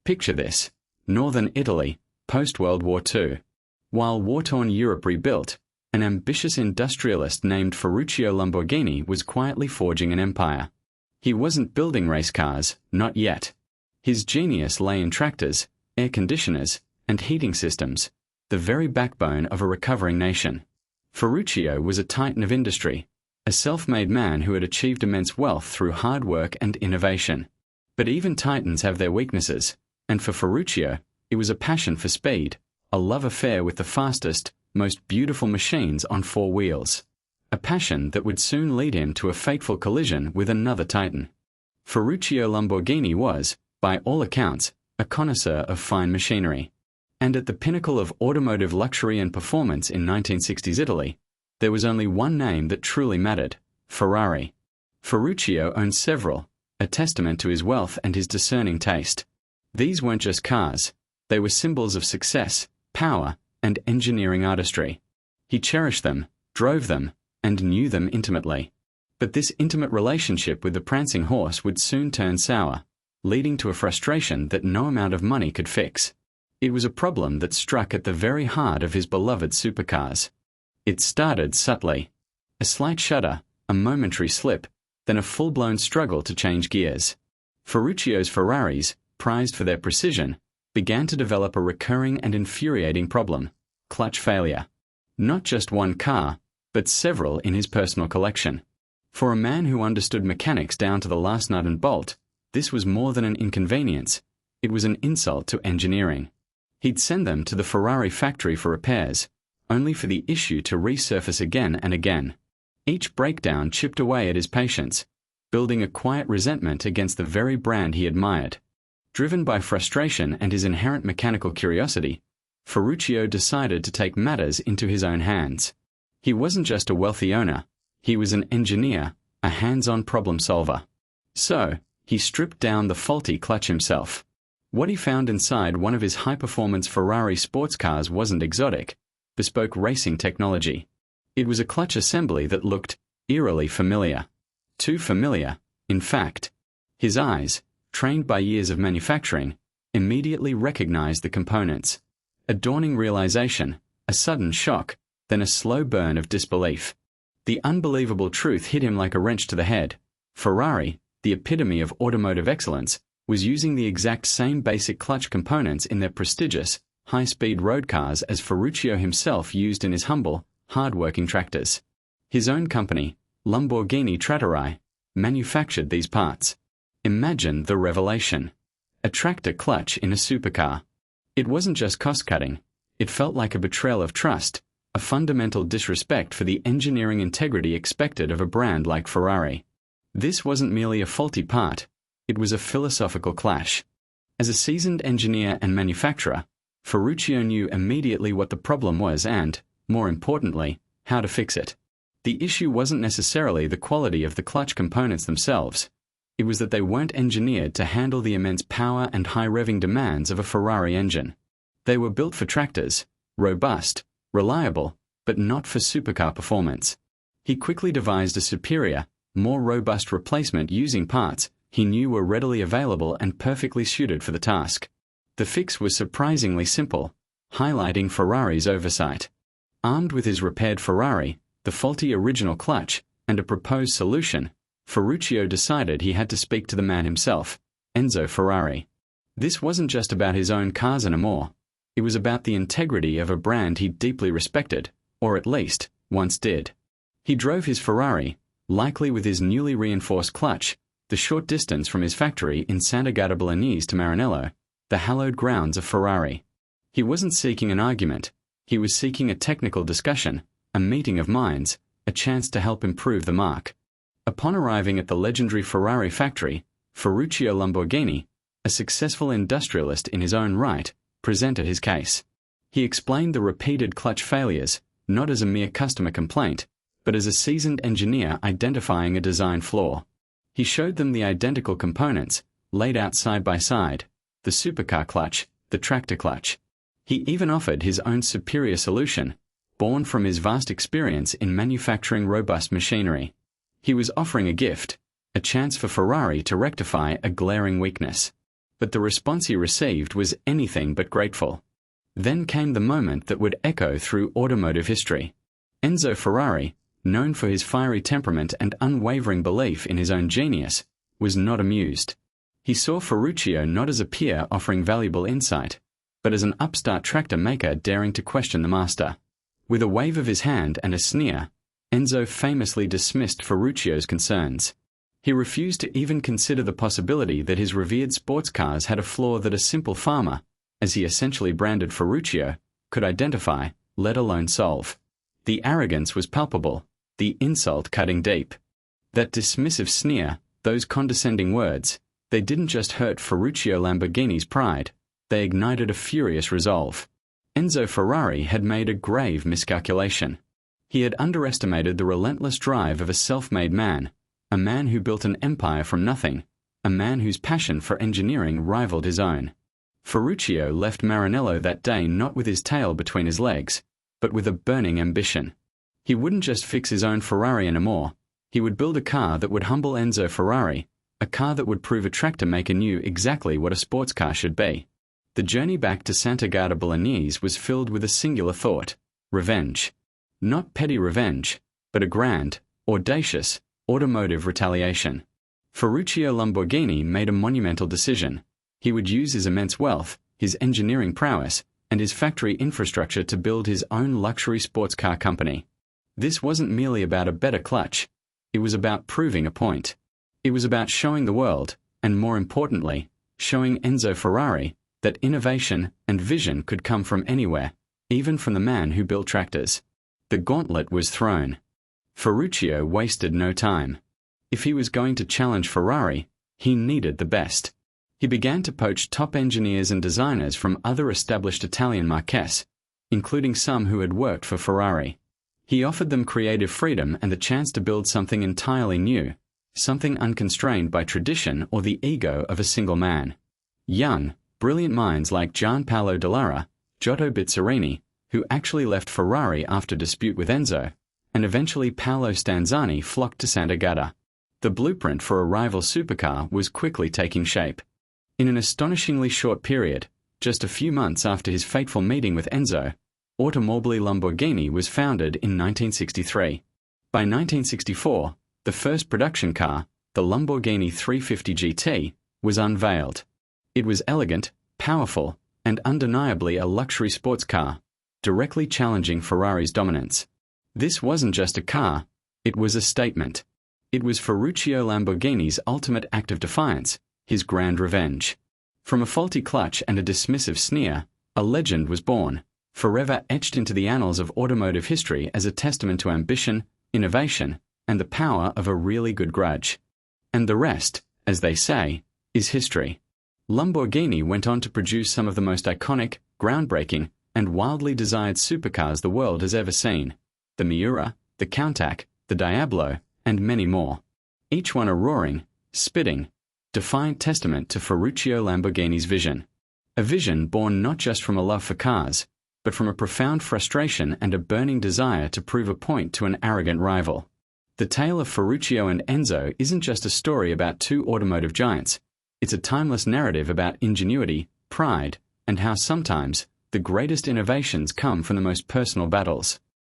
Picture this: northern Italy, post-World War II. While war-torn Europe rebuilt, an ambitious industrialist named Ferruccio Lamborghini was quietly forging an empire. He wasn't building race cars, not yet. His genius lay in tractors, air conditioners, and heating systems, the very backbone of a recovering nation. Ferruccio was a titan of industry, a self-made man who had achieved immense wealth through hard work and innovation. But even titans have their weaknesses, and for Ferruccio, it was a passion for speed, a love affair with the fastest, most beautiful machines on four wheels. A passion that would soon lead him to a fateful collision with another titan. Ferruccio Lamborghini was, by all accounts, a connoisseur of fine machinery. And at the pinnacle of automotive luxury and performance in 1960s Italy, there was only one name that truly mattered: Ferrari. Ferruccio owned several, a testament to his wealth and his discerning taste. These weren't just cars, they were symbols of success, power, and engineering artistry. He cherished them, drove them, and knew them intimately. But this intimate relationship with the prancing horse would soon turn sour, leading to a frustration that no amount of money could fix. It was a problem that struck at the very heart of his beloved supercars. It started subtly. A slight shudder, a momentary slip, then a full-blown struggle to change gears. Ferruccio's Ferraris, prized for their precision, began to develop a recurring and infuriating problem: clutch failure. Not just one car, but several in his personal collection. For a man who understood mechanics down to the last nut and bolt, this was more than an inconvenience, it was an insult to engineering. He'd send them to the Ferrari factory for repairs, only for the issue to resurface again and again. Each breakdown chipped away at his patience, building a quiet resentment against the very brand he admired. Driven by frustration and his inherent mechanical curiosity, Ferruccio decided to take matters into his own hands. He wasn't just a wealthy owner, he was an engineer, a hands-on problem solver. So, he stripped down the faulty clutch himself. What he found inside one of his high-performance Ferrari sports cars wasn't exotic, bespoke racing technology. It was a clutch assembly that looked eerily familiar. Too familiar, in fact. His eyes, trained by years of manufacturing, immediately recognized the components. A dawning realization, a sudden shock, then a slow burn of disbelief. The unbelievable truth hit him like a wrench to the head. Ferrari, the epitome of automotive excellence, was using the exact same basic clutch components in their prestigious, high-speed road cars as Ferruccio himself used in his humble, hard-working tractors. His own company, Lamborghini Trattoria, manufactured these parts. Imagine the revelation. A tractor clutch in a supercar. It wasn't just cost-cutting. It felt like a betrayal of trust, a fundamental disrespect for the engineering integrity expected of a brand like Ferrari. This wasn't merely a faulty part, it was a philosophical clash. As a seasoned engineer and manufacturer, Ferruccio knew immediately what the problem was and, more importantly, how to fix it. The issue wasn't necessarily the quality of the clutch components themselves. It was that they weren't engineered to handle the immense power and high-revving demands of a Ferrari engine. They were built for tractors, robust, reliable, but not for supercar performance. He quickly devised a superior, more robust replacement using parts he knew were readily available and perfectly suited for the task. The fix was surprisingly simple, highlighting Ferrari's oversight. Armed with his repaired Ferrari, the faulty original clutch, and a proposed solution, Ferruccio decided he had to speak to the man himself, Enzo Ferrari. This wasn't just about his own cars anymore. It was about the integrity of a brand he deeply respected, or at least, once did. He drove his Ferrari, likely with his newly reinforced clutch, the short distance from his factory in Sant'Agata Bolognese to Maranello, the hallowed grounds of Ferrari. He wasn't seeking an argument, he was seeking a technical discussion, a meeting of minds, a chance to help improve the marque. Upon arriving at the legendary Ferrari factory, Ferruccio Lamborghini, a successful industrialist in his own right, presented his case. He explained the repeated clutch failures, not as a mere customer complaint, but as a seasoned engineer identifying a design flaw. He showed them the identical components, laid out side by side, the supercar clutch, the tractor clutch. He even offered his own superior solution, born from his vast experience in manufacturing robust machinery. He was offering a gift, a chance for Ferrari to rectify a glaring weakness. but the response he received was anything but grateful. Then came the moment that would echo through automotive history. Enzo Ferrari, known for his fiery temperament and unwavering belief in his own genius, was not amused. He saw Ferruccio not as a peer offering valuable insight, but as an upstart tractor maker daring to question the master. With a wave of his hand and a sneer, Enzo famously dismissed Ferruccio's concerns. He refused to even consider the possibility that his revered sports cars had a flaw that a simple farmer, as he essentially branded Ferruccio, could identify, let alone solve. The arrogance was palpable, the insult cutting deep. That dismissive sneer, those condescending words, they didn't just hurt Ferruccio Lamborghini's pride, they ignited a furious resolve. Enzo Ferrari had made a grave miscalculation. He had underestimated the relentless drive of a self-made man, a man who built an empire from nothing, a man whose passion for engineering rivaled his own. Ferruccio left Maranello that day not with his tail between his legs, but with a burning ambition. He wouldn't just fix his own Ferrari anymore, he would build a car that would humble Enzo Ferrari, a car that would prove a tractor maker knew exactly what a sports car should be. The journey back to Sant'Agata Bolognese was filled with a singular thought: revenge. Not petty revenge, but a grand, audacious, automotive retaliation. Ferruccio Lamborghini made a monumental decision. He would use his immense wealth, his engineering prowess, and his factory infrastructure to build his own luxury sports car company. This wasn't merely about a better clutch. It was about proving a point. It was about showing the world, and more importantly, showing Enzo Ferrari, that innovation and vision could come from anywhere, even from the man who built tractors. The gauntlet was thrown. Ferruccio wasted no time. If he was going to challenge Ferrari, he needed the best. He began to poach top engineers and designers from other established Italian marques, including some who had worked for Ferrari. He offered them creative freedom and the chance to build something entirely new, something unconstrained by tradition or the ego of a single man. Young, brilliant minds like Gianpaolo Dallara, Giotto Bizzarini, who actually left Ferrari after dispute with Enzo, and eventually Paolo Stanzani flocked to Sant'Agata. The blueprint for a rival supercar was quickly taking shape. In an astonishingly short period, just a few months after his fateful meeting with Enzo, Automobili Lamborghini was founded in 1963. By 1964, the first production car, the Lamborghini 350 GT, was unveiled. It was elegant, powerful, and undeniably a luxury sports car, directly challenging Ferrari's dominance. This wasn't just a car, it was a statement. It was Ferruccio Lamborghini's ultimate act of defiance, his grand revenge. From a faulty clutch and a dismissive sneer, a legend was born, forever etched into the annals of automotive history as a testament to ambition, innovation, and the power of a really good grudge. And the rest, as they say, is history. Lamborghini went on to produce some of the most iconic, groundbreaking, and wildly desired supercars the world has ever seen: the Miura, the Countach, the Diablo, and many more. Each one a roaring, spitting, defiant testament to Ferruccio Lamborghini's vision. A vision born not just from a love for cars, but from a profound frustration and a burning desire to prove a point to an arrogant rival. The tale of Ferruccio and Enzo isn't just a story about two automotive giants. It's a timeless narrative about ingenuity, pride, and how sometimes the greatest innovations come from the most personal battles.